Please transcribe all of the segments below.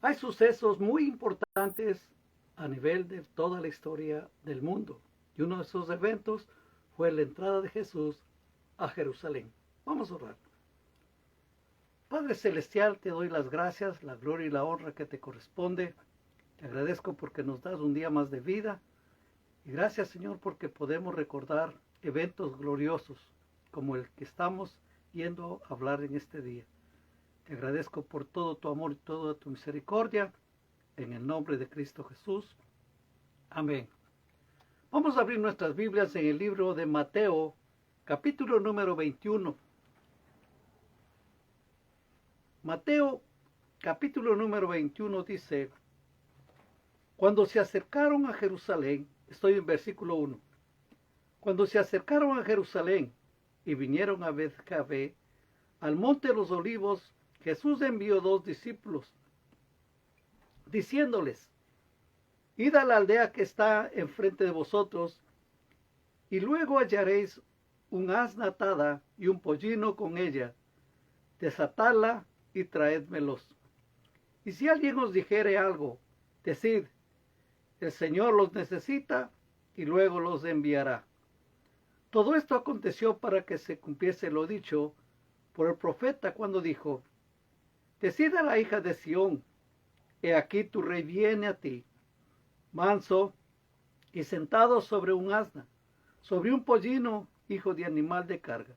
Hay sucesos muy importantes a nivel de toda la historia del mundo. Y uno de esos eventos fue la entrada de Jesús a Jerusalén. Vamos a orar. Padre Celestial, te doy las gracias, la gloria y la honra que te corresponde. Te agradezco porque nos das un día más de vida. Y gracias, Señor, porque podemos recordar eventos gloriosos como el que estamos yendo a hablar en este día. Te agradezco por todo tu amor y toda tu misericordia. En el nombre de Cristo Jesús. Amén. Vamos a abrir nuestras Biblias en el libro de Mateo, capítulo número 21. Mateo, capítulo número 21 dice: Cuando se acercaron a Jerusalén, estoy en versículo 1. Cuando se acercaron a Jerusalén y vinieron a Betfagé, al monte de los olivos, Jesús envió 2 discípulos, diciéndoles: Id a la aldea que está enfrente de vosotros, y luego hallaréis un asna atada y un pollino con ella. Desatadla y traédmelos. Y si alguien os dijere algo, decid: el Señor los necesita, y luego los enviará. Todo esto aconteció para que se cumpliese lo dicho por el profeta cuando dijo: Decid a la hija de Sión: he aquí tu rey viene a ti, manso y sentado sobre un asna, sobre un pollino, hijo de animal de carga.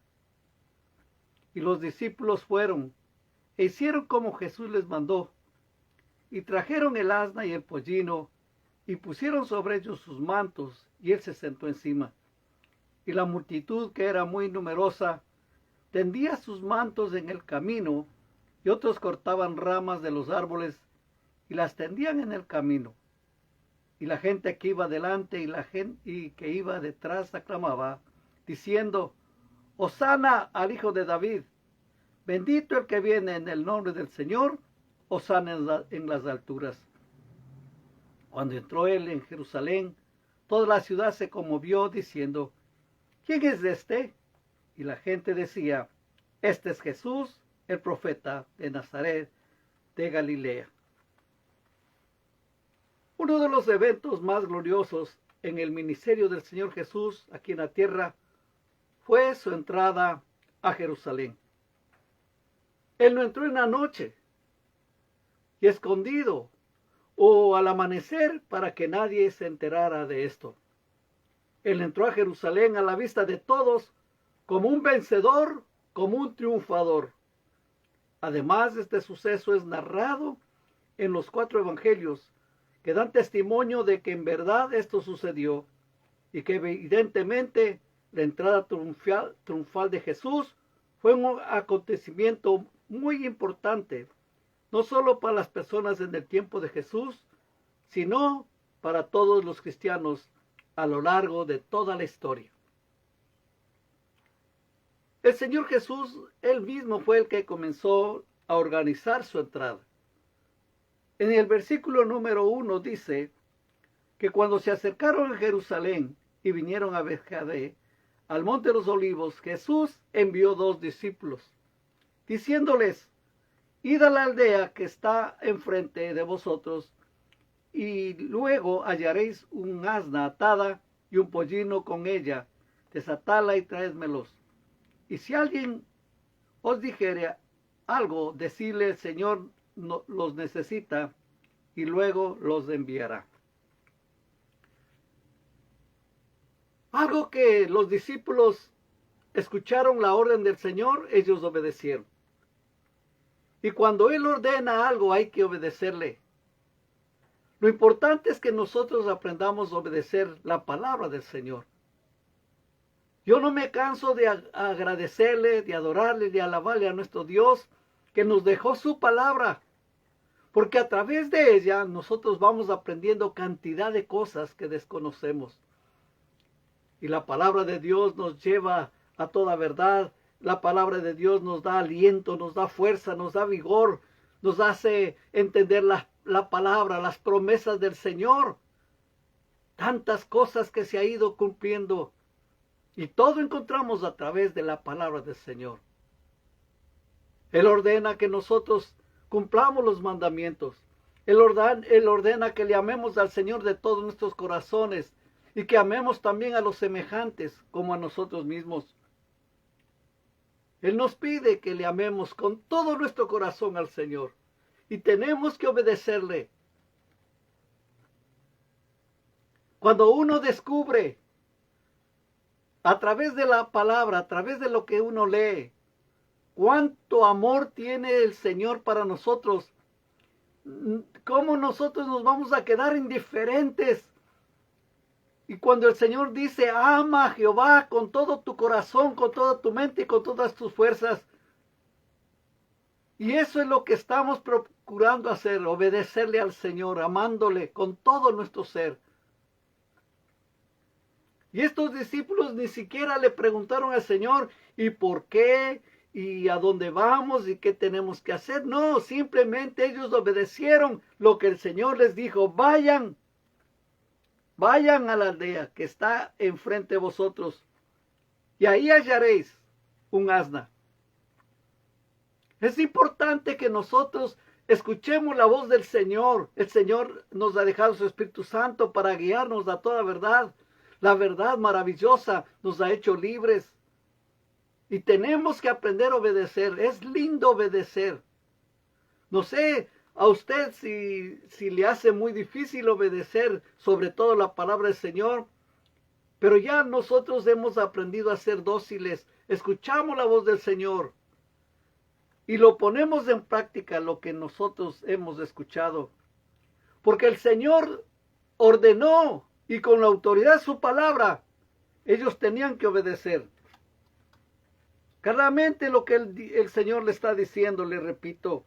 Y los discípulos fueron e hicieron como Jesús les mandó, y trajeron el asna y el pollino, y pusieron sobre ellos sus mantos, y él se sentó encima. Y la multitud, que era muy numerosa, tendía sus mantos en el camino, y otros cortaban ramas de los árboles, y las tendían en el camino. Y la gente que iba delante y la gente que iba detrás aclamaba, diciendo: Hosana al Hijo de David, bendito el que viene en el nombre del Señor, hosana en las alturas. Cuando entró él en Jerusalén, toda la ciudad se conmovió, diciendo: ¿quién es este? Y la gente decía: este es Jesús, el profeta de Nazaret de Galilea. Uno de los eventos más gloriosos en el ministerio del Señor Jesús aquí en la tierra fue su entrada a Jerusalén. Él no entró en la noche y escondido o al amanecer para que nadie se enterara de esto. Él entró a Jerusalén a la vista de todos como un vencedor, como un triunfador. Además, este suceso es narrado en los 4 evangelios, que dan testimonio de que en verdad esto sucedió y que evidentemente la entrada triunfal de Jesús fue un acontecimiento muy importante, no solo para las personas en el tiempo de Jesús, sino para todos los cristianos a lo largo de toda la historia. El Señor Jesús, él mismo fue el que comenzó a organizar su entrada. En el versículo número 1 dice que cuando se acercaron a Jerusalén y vinieron a Betfagé, al monte de los olivos, Jesús envió 2 discípulos, diciéndoles: id a la aldea que está enfrente de vosotros, y luego hallaréis un asna atada y un pollino con ella. Desatadla y traédmelos. Y si alguien os dijere algo, decidle: el Señor los necesita, y luego los enviará. Algo que los discípulos escucharon la orden del Señor, ellos obedecieron. Y cuando Él ordena algo, hay que obedecerle. Lo importante es que nosotros aprendamos a obedecer la palabra del Señor. Yo no me canso de agradecerle, de adorarle, de alabarle a nuestro Dios, que nos dejó su palabra, porque a través de ella nosotros vamos aprendiendo cantidad de cosas que desconocemos. Y la palabra de Dios nos lleva a toda verdad. La palabra de Dios nos da aliento, nos da fuerza, nos da vigor, nos hace entender la palabra, las promesas del Señor. Tantas cosas que se ha ido cumpliendo. Y todo encontramos a través de la palabra del Señor. Él ordena que nosotros cumplamos los mandamientos, Él ordena que le amemos al Señor de todos nuestros corazones y que amemos también a los semejantes como a nosotros mismos. Él nos pide que le amemos con todo nuestro corazón al Señor y tenemos que obedecerle. Cuando uno descubre a través de la palabra, a través de lo que uno lee, cuánto amor tiene el Señor para nosotros, cómo nosotros nos vamos a quedar indiferentes. Y cuando el Señor dice, ama a Jehová con todo tu corazón, con toda tu mente y con todas tus fuerzas. Y eso es lo que estamos procurando hacer, obedecerle al Señor, amándole con todo nuestro ser. Y estos discípulos ni siquiera le preguntaron al Señor, ¿y por qué? ¿Y a dónde vamos? ¿Y qué tenemos que hacer? No, simplemente ellos obedecieron lo que el Señor les dijo. Vayan a la aldea que está enfrente de vosotros, y ahí hallaréis un asna. Es importante que nosotros escuchemos la voz del Señor. El Señor nos ha dejado su Espíritu Santo para guiarnos a toda verdad. La verdad maravillosa nos ha hecho libres. Y tenemos que aprender a obedecer. Es lindo obedecer. No sé a usted si le hace muy difícil obedecer, sobre todo la palabra del Señor. Pero ya nosotros hemos aprendido a ser dóciles. Escuchamos la voz del Señor. Y lo ponemos en práctica lo que nosotros hemos escuchado. Porque el Señor ordenó y con la autoridad de su palabra, ellos tenían que obedecer. Claramente lo que el Señor le está diciendo, le repito.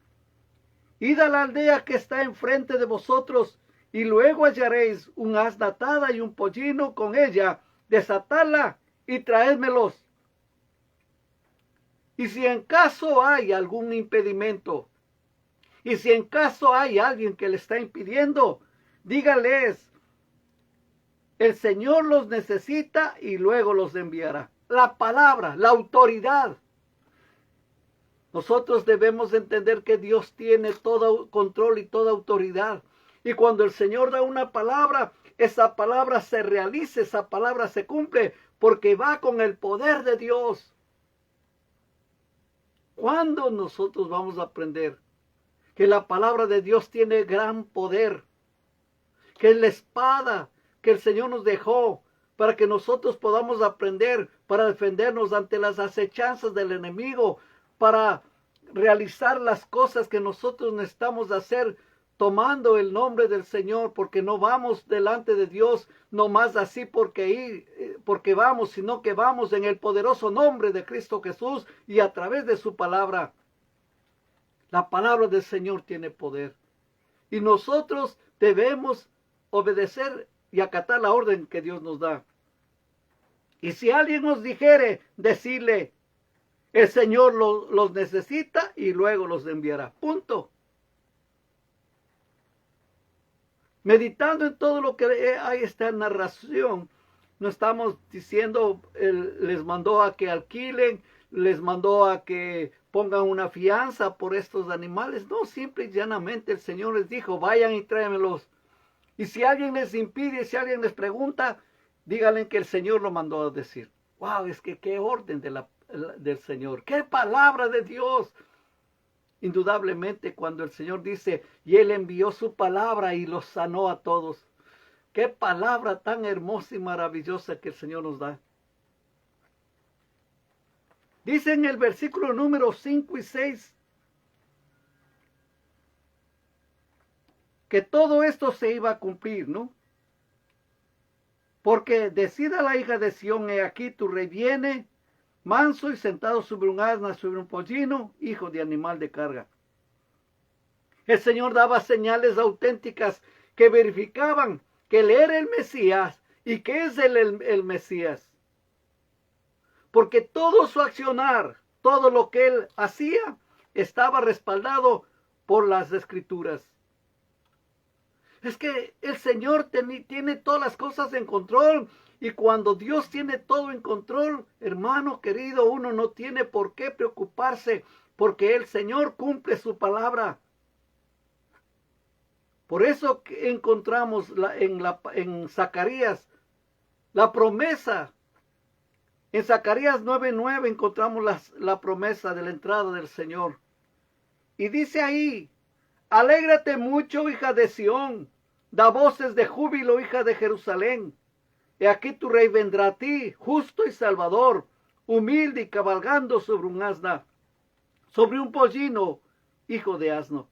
Id a la aldea que está enfrente de vosotros y luego hallaréis un asna atada y un pollino con ella. Desatadla y traédmelos. Y si en caso hay algún impedimento, y si en caso hay alguien que le está impidiendo, dígales, el Señor los necesita y luego los enviará. La palabra, la autoridad. Nosotros debemos entender que Dios tiene todo control y toda autoridad. Y cuando el Señor da una palabra, esa palabra se realiza, esa palabra se cumple, porque va con el poder de Dios. ¿Cuándo nosotros vamos a aprender que la palabra de Dios tiene gran poder? Que es la espada que el Señor nos dejó para que nosotros podamos aprender, para defendernos ante las acechanzas del enemigo, para realizar las cosas que nosotros necesitamos hacer tomando el nombre del Señor, porque no vamos delante de Dios nomás así porque vamos, sino que vamos en el poderoso nombre de Cristo Jesús y a través de su palabra. La palabra del Señor tiene poder y nosotros debemos obedecer y acatar la orden que Dios nos da. Y si alguien nos dijere, decirle, el Señor los necesita y luego los enviará. Punto. Meditando en todo lo que hay esta narración, no estamos diciendo, les mandó a que alquilen, les mandó a que pongan una fianza por estos animales. No, simple y llanamente el Señor les dijo, vayan y tráemelos. Y si alguien les impide, si alguien les pregunta, díganle que el Señor lo mandó a decir. Wow, es que qué orden del Señor, qué palabra de Dios. Indudablemente cuando el Señor dice, y Él envió su palabra y los sanó a todos. Qué palabra tan hermosa y maravillosa que el Señor nos da. Dice en el versículo número 5 y 6, que todo esto se iba a cumplir, ¿no? Porque decida la hija de Sión, he aquí tu rey viene, manso y sentado sobre un asna, sobre un pollino, hijo de animal de carga. El Señor daba señales auténticas que verificaban que Él era el Mesías y que es el Mesías. Porque todo su accionar, todo lo que Él hacía, estaba respaldado por las Escrituras. Es que el Señor tiene todas las cosas en control. Y cuando Dios tiene todo en control, hermano querido, uno no tiene por qué preocuparse, porque el Señor cumple su palabra. Por eso que encontramos en Zacarías la promesa. En Zacarías 9:9 encontramos la promesa de la entrada del Señor. Y dice ahí, alégrate mucho, hija de Sión, da voces de júbilo, hija de Jerusalén. He aquí tu rey vendrá a ti, justo y salvador, humilde y cabalgando sobre un asna, sobre un pollino, hijo de asno.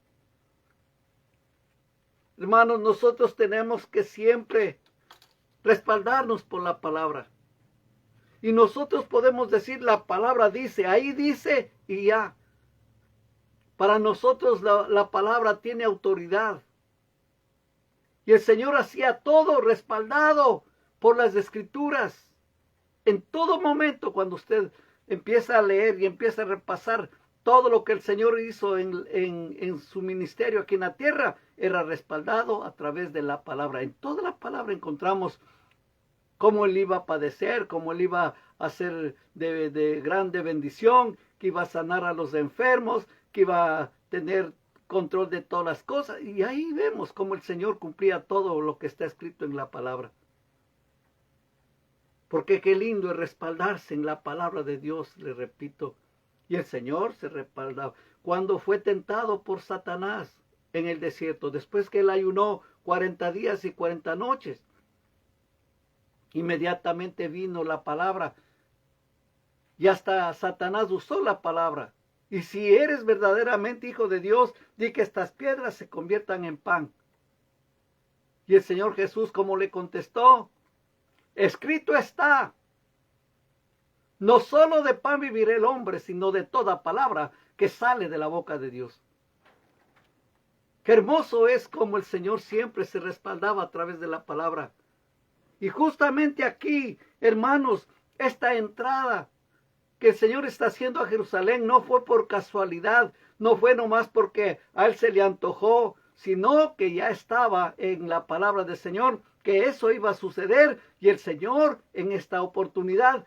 Hermanos, nosotros tenemos que siempre respaldarnos por la palabra. Y nosotros podemos decir, la palabra dice, ahí dice y ya. Para nosotros la palabra tiene autoridad. Y el Señor hacía todo respaldado por las Escrituras. En todo momento, cuando usted empieza a leer y empieza a repasar todo lo que el Señor hizo en su ministerio aquí en la tierra, era respaldado a través de la palabra. En toda la palabra encontramos cómo Él iba a padecer, cómo Él iba a ser de grande bendición, que iba a sanar a los enfermos, que iba a tener control de todas las cosas. Y ahí vemos cómo el Señor cumplía todo lo que está escrito en la palabra. Porque qué lindo es respaldarse en la palabra de Dios, le repito. Y el Señor se respaldaba. Cuando fue tentado por Satanás en el desierto, después que Él ayunó 40 días y 40 noches, inmediatamente vino la palabra. Y hasta Satanás usó la palabra. Y si eres verdaderamente hijo de Dios, di que estas piedras se conviertan en pan. Y el Señor Jesús, como le contestó, escrito está, no solo de pan vivirá el hombre, sino de toda palabra que sale de la boca de Dios. Qué hermoso es como el Señor siempre se respaldaba a través de la palabra. Y justamente aquí, hermanos, esta entrada que el Señor está haciendo a Jerusalén no fue por casualidad, no fue nomás porque a Él se le antojó, sino que ya estaba en la palabra del Señor, que eso iba a suceder, y el Señor en esta oportunidad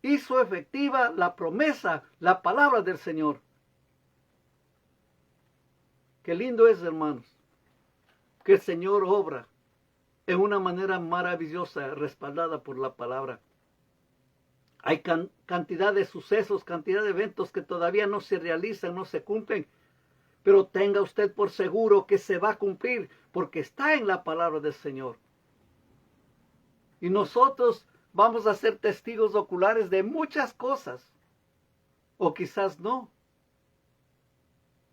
hizo efectiva la promesa, la palabra del Señor. Qué lindo es, hermanos, que el Señor obra en una manera maravillosa, respaldada por la palabra. Hay cantidad de sucesos, cantidad de eventos que todavía no se realizan, no se cumplen. Pero tenga usted por seguro que se va a cumplir porque está en la palabra del Señor. Y nosotros vamos a ser testigos oculares de muchas cosas. O quizás no.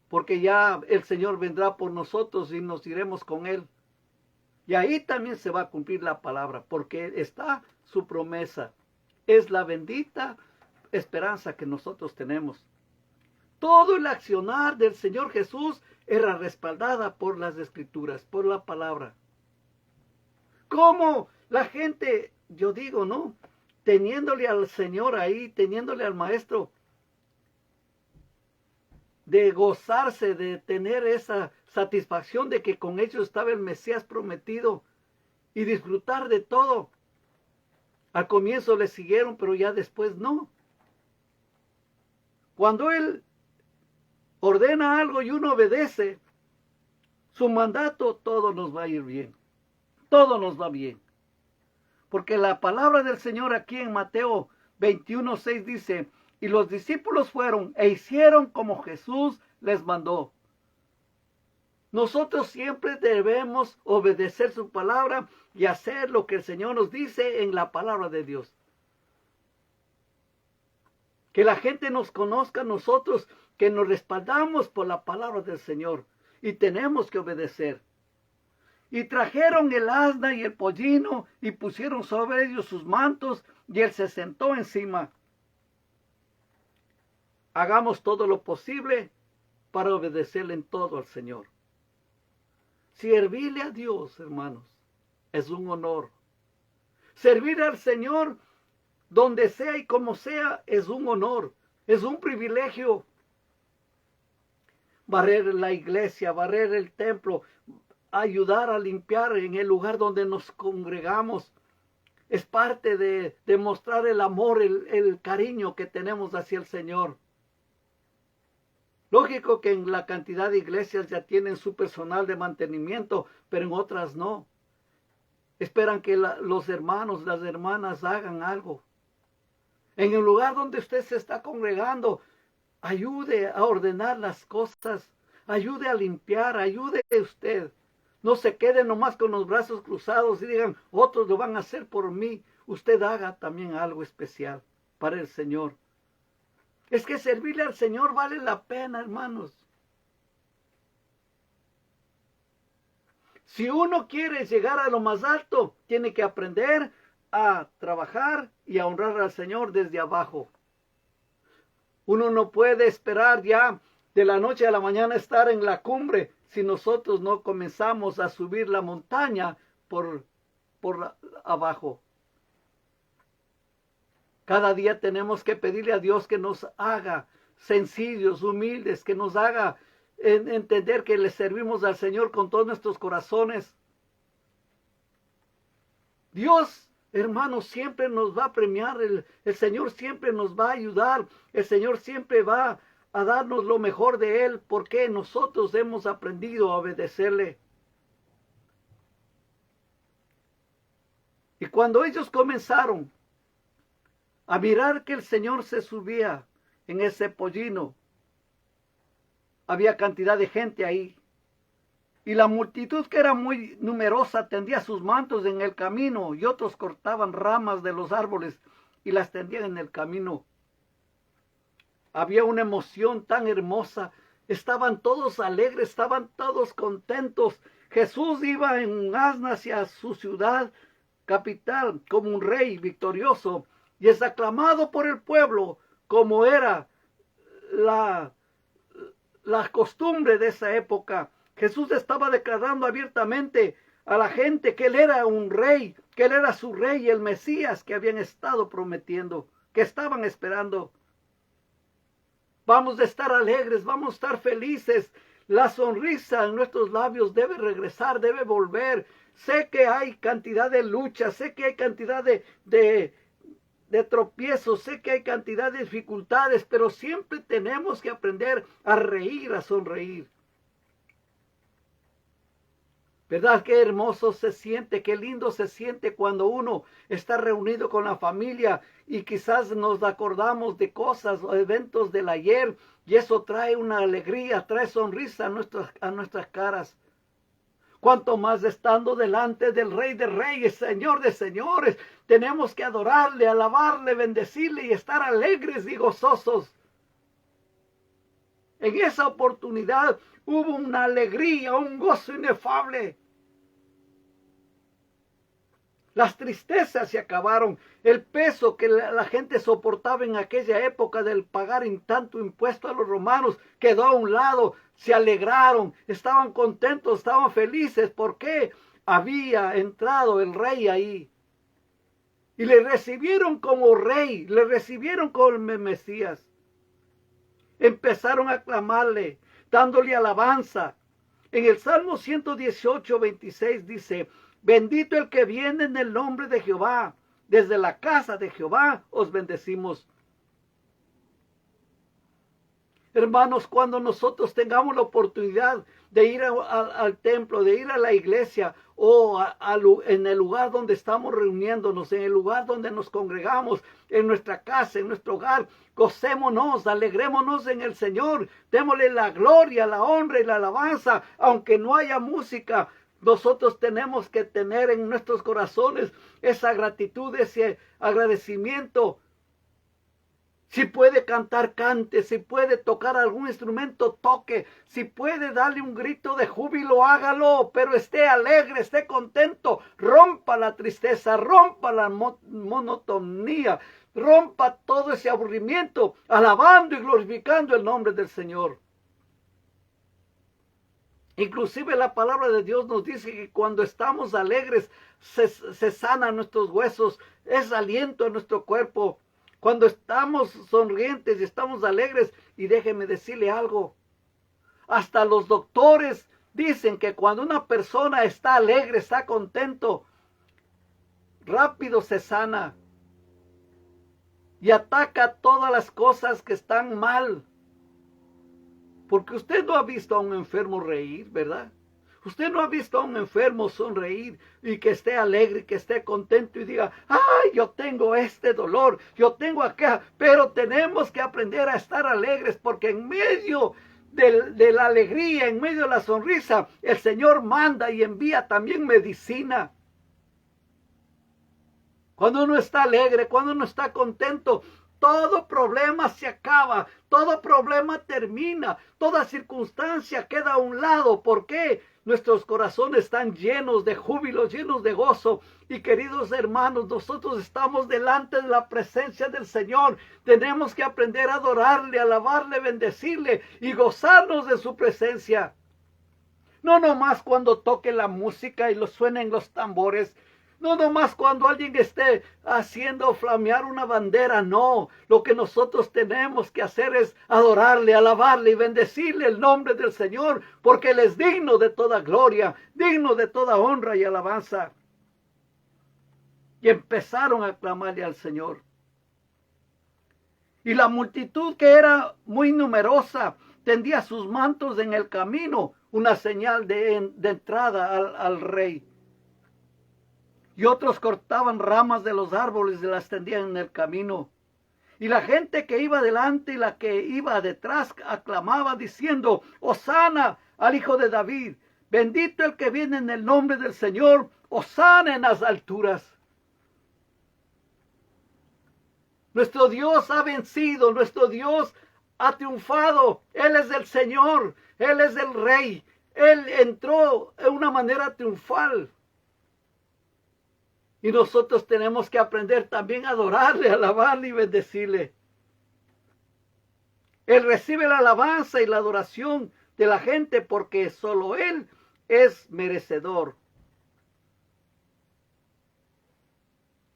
Porque ya el Señor vendrá por nosotros y nos iremos con Él. Y ahí también se va a cumplir la palabra porque está su promesa. Es la bendita esperanza que nosotros tenemos. Todo el accionar del Señor Jesús era respaldada por las Escrituras, por la palabra. ¿Cómo la gente, yo digo, no? Teniéndole al Señor ahí, teniéndole al Maestro, de gozarse, de tener esa satisfacción de que con ellos estaba el Mesías prometido y disfrutar de todo. Al comienzo le siguieron, pero ya después no. Cuando Él ordena algo y uno obedece su mandato, todo nos va a ir bien. Todo nos va bien. Porque la palabra del Señor aquí en Mateo 21:6 dice, y los discípulos fueron e hicieron como Jesús les mandó. Nosotros siempre debemos obedecer su palabra y hacer lo que el Señor nos dice en la palabra de Dios. Que la gente nos conozca a nosotros, que nos respaldamos por la palabra del Señor y tenemos que obedecer. Y trajeron el asna y el pollino y pusieron sobre ellos sus mantos y Él se sentó encima. Hagamos todo lo posible para obedecerle en todo al Señor. Servirle a Dios, hermanos, es un honor. Servir al Señor donde sea y como sea es un honor, es un privilegio. Barrer la iglesia, barrer el templo, ayudar a limpiar en el lugar donde nos congregamos, es parte de demostrar el amor, el cariño que tenemos hacia el Señor. Lógico que en la cantidad de iglesias ya tienen su personal de mantenimiento, pero en otras no. Esperan que los hermanos, las hermanas hagan algo. En el lugar donde usted se está congregando, ayude a ordenar las cosas, ayude a limpiar, ayude usted. No se quede nomás con los brazos cruzados y digan, otros lo van a hacer por mí. Usted haga también algo especial para el Señor. Es que servirle al Señor vale la pena, hermanos. Si uno quiere llegar a lo más alto, tiene que aprender a trabajar y a honrar al Señor desde abajo. Uno no puede esperar ya de la noche a la mañana estar en la cumbre si nosotros no comenzamos a subir la montaña por abajo. Cada día tenemos que pedirle a Dios que nos haga sencillos, humildes, que nos haga entender que le servimos al Señor con todos nuestros corazones. Dios, hermanos, siempre nos va a premiar, el Señor siempre nos va a ayudar, el Señor siempre va a darnos lo mejor de Él, porque nosotros hemos aprendido a obedecerle. Y cuando ellos comenzaron a mirar que el Señor se subía en ese pollino, había cantidad de gente ahí. Y la multitud, que era muy numerosa, tendía sus mantos en el camino, y otros cortaban ramas de los árboles y las tendían en el camino. Había una emoción tan hermosa. Estaban todos alegres, estaban todos contentos. Jesús iba en un asna hacia su ciudad capital como un rey victorioso, y es aclamado por el pueblo como era la costumbre de esa época. Jesús estaba declarando abiertamente a la gente que Él era un rey, que Él era su rey, el Mesías que habían estado prometiendo, que estaban esperando. Vamos a estar alegres, vamos a estar felices. La sonrisa en nuestros labios debe regresar, debe volver. Sé que hay cantidad de luchas, sé que hay cantidad de tropiezos, sé que hay cantidad de dificultades, pero siempre tenemos que aprender a reír, a sonreír. ¿Verdad? Qué hermoso se siente, qué lindo se siente cuando uno está reunido con la familia y quizás nos acordamos de cosas o eventos del ayer, y eso trae una alegría, trae sonrisa a nuestras caras. Cuanto más estando delante del Rey de Reyes, Señor de Señores, tenemos que adorarle, alabarle, bendecirle y estar alegres y gozosos. En esa oportunidad hubo una alegría, un gozo inefable. Las tristezas se acabaron. El peso que la gente soportaba en aquella época del pagar tanto impuesto a los romanos quedó a un lado. Se alegraron, estaban contentos, estaban felices porque había entrado el rey ahí. Y le recibieron como rey, le recibieron como el Mesías. Empezaron a aclamarle, dándole alabanza. En el Salmo 118, 26 dice: bendito el que viene en el nombre de Jehová. Desde la casa de Jehová os bendecimos. Hermanos, cuando nosotros tengamos la oportunidad de ir al templo, de ir a la iglesia o en el lugar donde estamos reuniéndonos, en el lugar donde nos congregamos, en nuestra casa, en nuestro hogar, gocémonos, alegrémonos en el Señor, démosle la gloria, la honra y la alabanza, aunque no haya música. Nosotros tenemos que tener en nuestros corazones esa gratitud, ese agradecimiento. Si puede cantar, cante. Si puede tocar algún instrumento, toque. Si puede darle un grito de júbilo, hágalo. Pero esté alegre, esté contento. Rompa la tristeza, rompa la monotonía. Rompa todo ese aburrimiento, alabando y glorificando el nombre del Señor. Inclusive la palabra de Dios nos dice que cuando estamos alegres se sanan nuestros huesos, es aliento en nuestro cuerpo. Cuando estamos sonrientes y estamos alegres, y déjeme decirle algo, hasta los doctores dicen que cuando una persona está alegre, está contento, rápido se sana y ataca todas las cosas que están mal. Porque usted no ha visto a un enfermo reír, ¿verdad? Usted no ha visto a un enfermo sonreír y que esté alegre, que esté contento y diga, ay, yo tengo este dolor, yo tengo aquella, pero tenemos que aprender a estar alegres porque en medio de la alegría, en medio de la sonrisa, el Señor manda y envía también medicina. Cuando uno está alegre, cuando uno está contento, todo problema se acaba, todo problema termina, toda circunstancia queda a un lado. ¿Por qué? Nuestros corazones están llenos de júbilo, llenos de gozo. Y queridos hermanos, nosotros estamos delante de la presencia del Señor. Tenemos que aprender a adorarle, alabarle, bendecirle y gozarnos de su presencia. No nomás cuando toque la música y suenen los tambores. No nomás cuando alguien esté haciendo flamear una bandera, no. Lo que nosotros tenemos que hacer es adorarle, alabarle y bendecirle el nombre del Señor, porque Él es digno de toda gloria, digno de toda honra y alabanza. Y empezaron a clamarle al Señor. Y la multitud, que era muy numerosa, tendía sus mantos en el camino, una señal de entrada al rey. Y otros cortaban ramas de los árboles y las tendían en el camino. Y la gente que iba delante y la que iba detrás aclamaba diciendo, Hosana al Hijo de David, bendito el que viene en el nombre del Señor, Hosana en las alturas. Nuestro Dios ha vencido, nuestro Dios ha triunfado. Él es el Señor, Él es el Rey. Él entró de una manera triunfal. Y nosotros tenemos que aprender también a adorarle, alabarle y bendecirle. Él recibe la alabanza y la adoración de la gente porque solo Él es merecedor.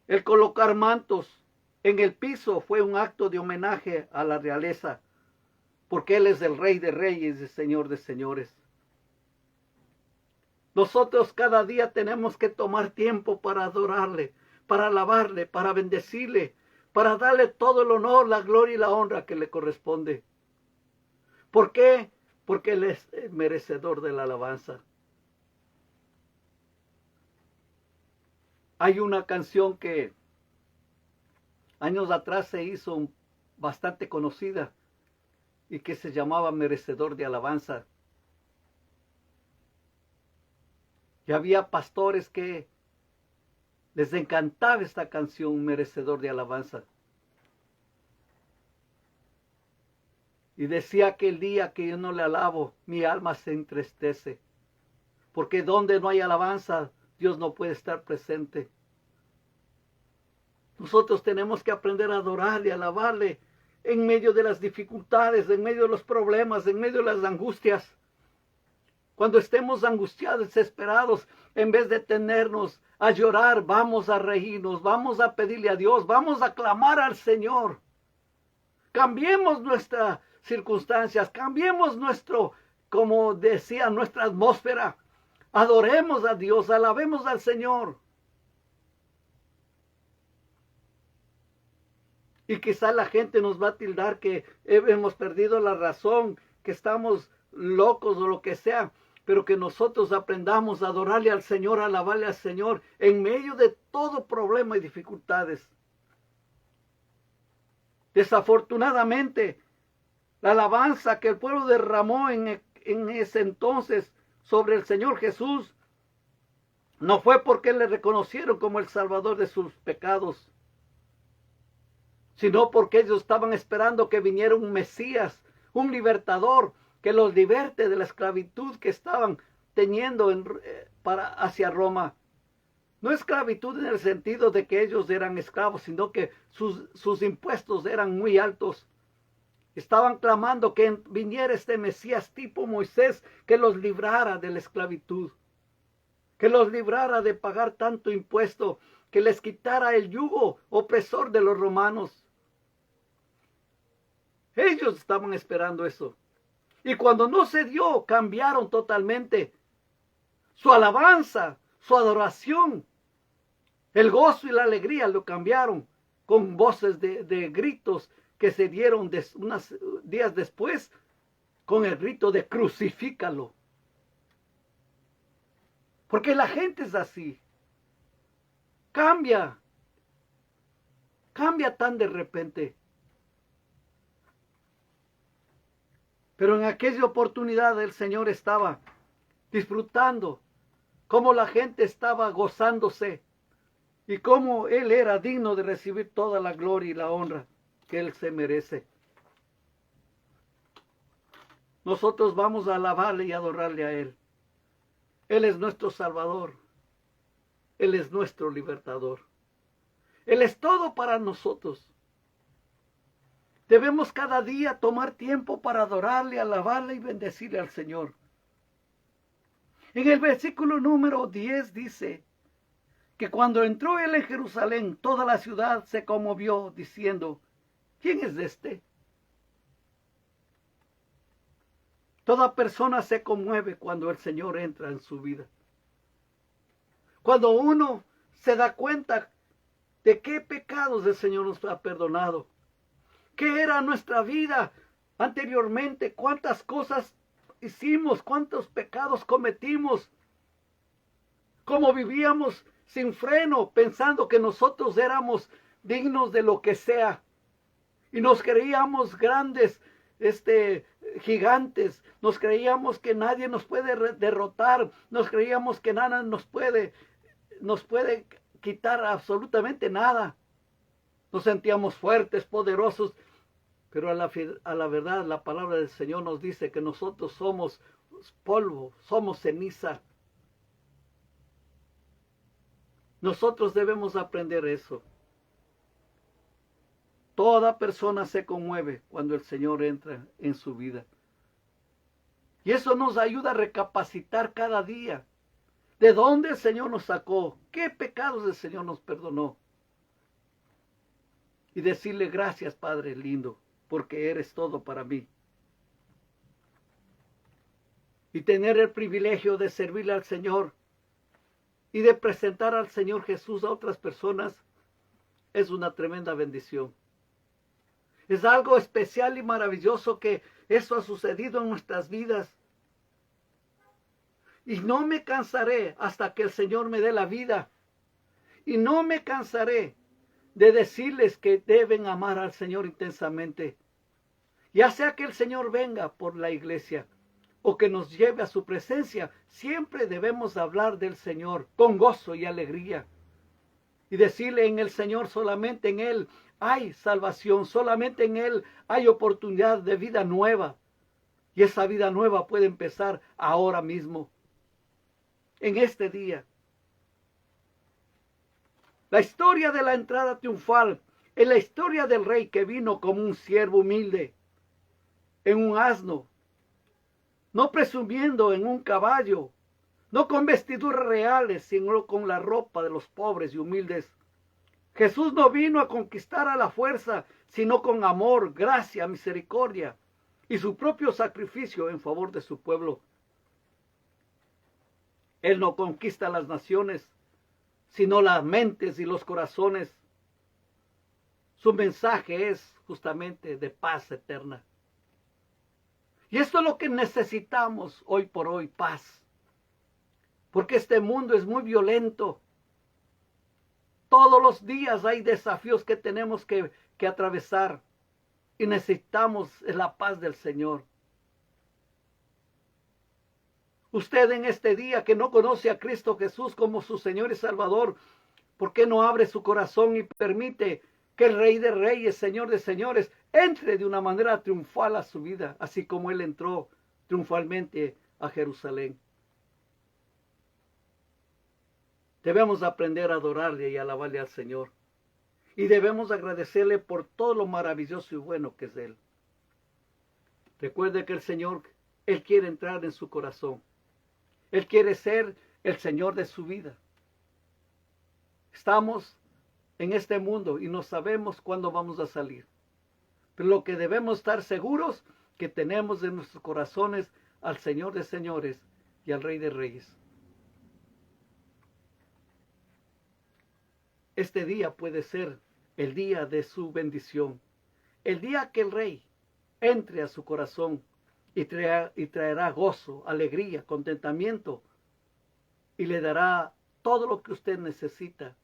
El colocar mantos en el piso fue un acto de homenaje a la realeza, porque Él es el Rey de Reyes y Señor de Señores. Nosotros cada día tenemos que tomar tiempo para adorarle, para alabarle, para bendecirle, para darle todo el honor, la gloria y la honra que le corresponde. ¿Por qué? Porque Él es el merecedor de la alabanza. Hay una canción que años atrás se hizo bastante conocida y que se llamaba Merecedor de Alabanza. Y había pastores que les encantaba esta canción, Merecedor de Alabanza. Y decía que el día que yo no le alabo, mi alma se entristece. Porque donde no hay alabanza, Dios no puede estar presente. Nosotros tenemos que aprender a adorarle, a alabarle en medio de las dificultades, en medio de los problemas, en medio de las angustias. Cuando estemos angustiados, desesperados, en vez de tenernos a llorar, vamos a reírnos, vamos a pedirle a Dios, vamos a clamar al Señor. Cambiemos nuestras circunstancias, cambiemos como decía, nuestra atmósfera. Adoremos a Dios, alabemos al Señor. Y quizá la gente nos va a tildar que hemos perdido la razón, que estamos locos o lo que sea, pero que nosotros aprendamos a adorarle al Señor, a alabarle al Señor en medio de todo problema y dificultades. Desafortunadamente, la alabanza que el pueblo derramó en ese entonces sobre el Señor Jesús no fue porque le reconocieron como el Salvador de sus pecados, sino porque ellos estaban esperando que viniera un Mesías, un libertador, que los liberte de la esclavitud que estaban teniendo hacia Roma. No esclavitud en el sentido de que ellos eran esclavos, sino que sus impuestos eran muy altos. Estaban clamando que viniera este Mesías tipo Moisés, que los librara de la esclavitud, que los librara de pagar tanto impuesto, que les quitara el yugo opresor de los romanos. Ellos estaban esperando eso. Y cuando no se dio, cambiaron totalmente su alabanza, su adoración. El gozo y la alegría lo cambiaron con voces de gritos que se dieron unos días después con el grito de crucifícalo. Porque la gente es así. Cambia tan de repente. Pero en aquella oportunidad el Señor estaba disfrutando, cómo la gente estaba gozándose y cómo Él era digno de recibir toda la gloria y la honra que Él se merece. Nosotros vamos a alabarle y adorarle a Él. Él es nuestro Salvador. Él es nuestro libertador. Él es todo para nosotros. Debemos cada día tomar tiempo para adorarle, alabarle y bendecirle al Señor. En el versículo número 10 dice que cuando entró Él en Jerusalén, toda la ciudad se conmovió diciendo, ¿quién es este? Toda persona se conmueve cuando el Señor entra en su vida. Cuando uno se da cuenta de qué pecados el Señor nos ha perdonado. ¿Qué era nuestra vida anteriormente? ¿Cuántas cosas hicimos? ¿Cuántos pecados cometimos? ¿Cómo vivíamos sin freno pensando que nosotros éramos dignos de lo que sea? Y nos creíamos grandes, gigantes. Nos creíamos que nadie nos puede derrotar. Nos creíamos que nada nos puede quitar absolutamente nada. Nos sentíamos fuertes, poderosos, pero a la verdad la palabra del Señor nos dice que nosotros somos polvo, somos ceniza. Nosotros debemos aprender eso. Toda persona se conmueve cuando el Señor entra en su vida. Y eso nos ayuda a recapacitar cada día. ¿De dónde el Señor nos sacó? ¿Qué pecados el Señor nos perdonó? Y decirle gracias, Padre lindo, porque eres todo para mí. Y tener el privilegio de servirle al Señor y de presentar al Señor Jesús a otras personas es una tremenda bendición. Es algo especial y maravilloso que eso ha sucedido en nuestras vidas. Y no me cansaré hasta que el Señor me dé la vida. Y no me cansaré de decirles que deben amar al Señor intensamente. Ya sea que el Señor venga por la iglesia o que nos lleve a su presencia, siempre debemos hablar del Señor con gozo y alegría. Y decirle en el Señor, solamente en Él hay salvación, solamente en Él hay oportunidad de vida nueva. Y esa vida nueva puede empezar ahora mismo, en este día. La historia de la entrada triunfal es la historia del rey que vino como un siervo humilde, en un asno, no presumiendo en un caballo, no con vestiduras reales, sino con la ropa de los pobres y humildes. Jesús no vino a conquistar a la fuerza, sino con amor, gracia, misericordia y su propio sacrificio en favor de su pueblo. Él no conquista las naciones, sino las mentes y los corazones. Su mensaje es justamente de paz eterna. Y esto es lo que necesitamos hoy por hoy, paz. Porque este mundo es muy violento. Todos los días hay desafíos que tenemos que atravesar. Y necesitamos la paz del Señor. Usted en este día que no conoce a Cristo Jesús como su Señor y Salvador, ¿por qué no abre su corazón y permite que el Rey de Reyes, Señor de Señores, entre de una manera triunfal a su vida, así como Él entró triunfalmente a Jerusalén? Debemos aprender a adorarle y alabarle al Señor. Y debemos agradecerle por todo lo maravilloso y bueno que es Él. Recuerde que el Señor, Él quiere entrar en su corazón. Él quiere ser el Señor de su vida. Estamos en este mundo y no sabemos cuándo vamos a salir. Pero lo que debemos estar seguros que tenemos en nuestros corazones al Señor de señores y al Rey de reyes. Este día puede ser el día de su bendición. El día que el Rey entre a su corazón y traerá gozo, alegría, contentamiento y le dará todo lo que usted necesita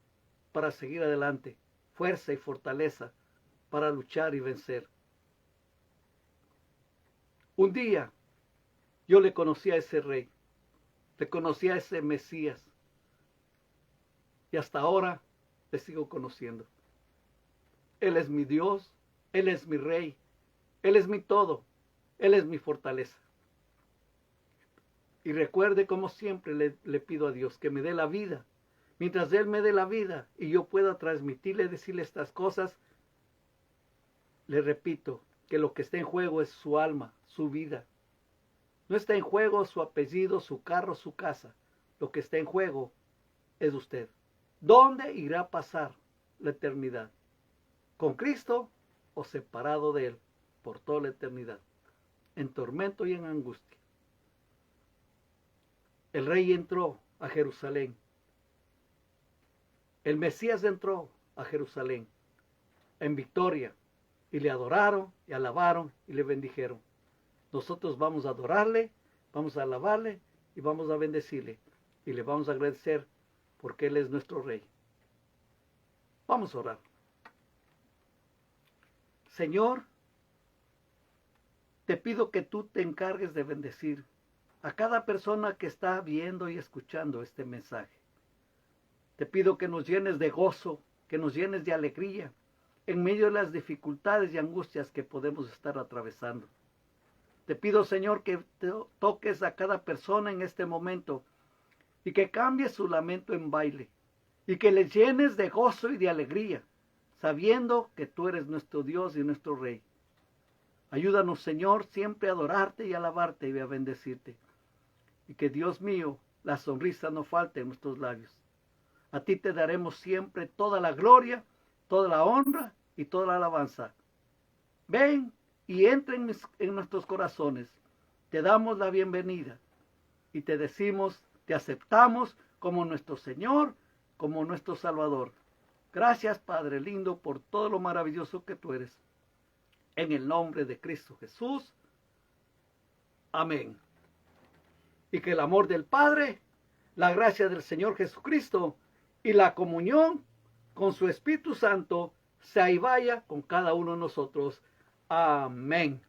para seguir adelante, fuerza y fortaleza para luchar y vencer. Un día yo le conocí a ese rey, le conocí a ese Mesías y hasta ahora le sigo conociendo. Él es mi Dios, Él es mi rey, Él es mi todo, Él es mi fortaleza. Y recuerde, como siempre le pido a Dios que me dé la vida. Mientras Él me dé la vida y yo pueda transmitirle, decirle estas cosas, le repito que lo que está en juego es su alma, su vida. No está en juego su apellido, su carro, su casa. Lo que está en juego es usted. ¿Dónde irá a pasar la eternidad? ¿Con Cristo o separado de Él por toda la eternidad? En tormento y en angustia. El rey entró a Jerusalén. El Mesías entró a Jerusalén en victoria y le adoraron y alabaron y le bendijeron. Nosotros vamos a adorarle, vamos a alabarle y vamos a bendecirle y le vamos a agradecer porque Él es nuestro rey. Vamos a orar. Señor, te pido que tú te encargues de bendecir a cada persona que está viendo y escuchando este mensaje. Te pido que nos llenes de gozo, que nos llenes de alegría en medio de las dificultades y angustias que podemos estar atravesando. Te pido, Señor, que toques a cada persona en este momento y que cambies su lamento en baile y que le llenes de gozo y de alegría, sabiendo que tú eres nuestro Dios y nuestro Rey. Ayúdanos, Señor, siempre a adorarte y alabarte y a bendecirte. Y que, Dios mío, la sonrisa no falte en nuestros labios. A ti te daremos siempre toda la gloria, toda la honra y toda la alabanza. Ven y entra en nuestros corazones. Te damos la bienvenida y te decimos, te aceptamos como nuestro Señor, como nuestro Salvador. Gracias, Padre lindo, por todo lo maravilloso que tú eres. En el nombre de Cristo Jesús. Amén. Y que el amor del Padre, la gracia del Señor Jesucristo y la comunión con su Espíritu Santo sea y vaya con cada uno de nosotros. Amén.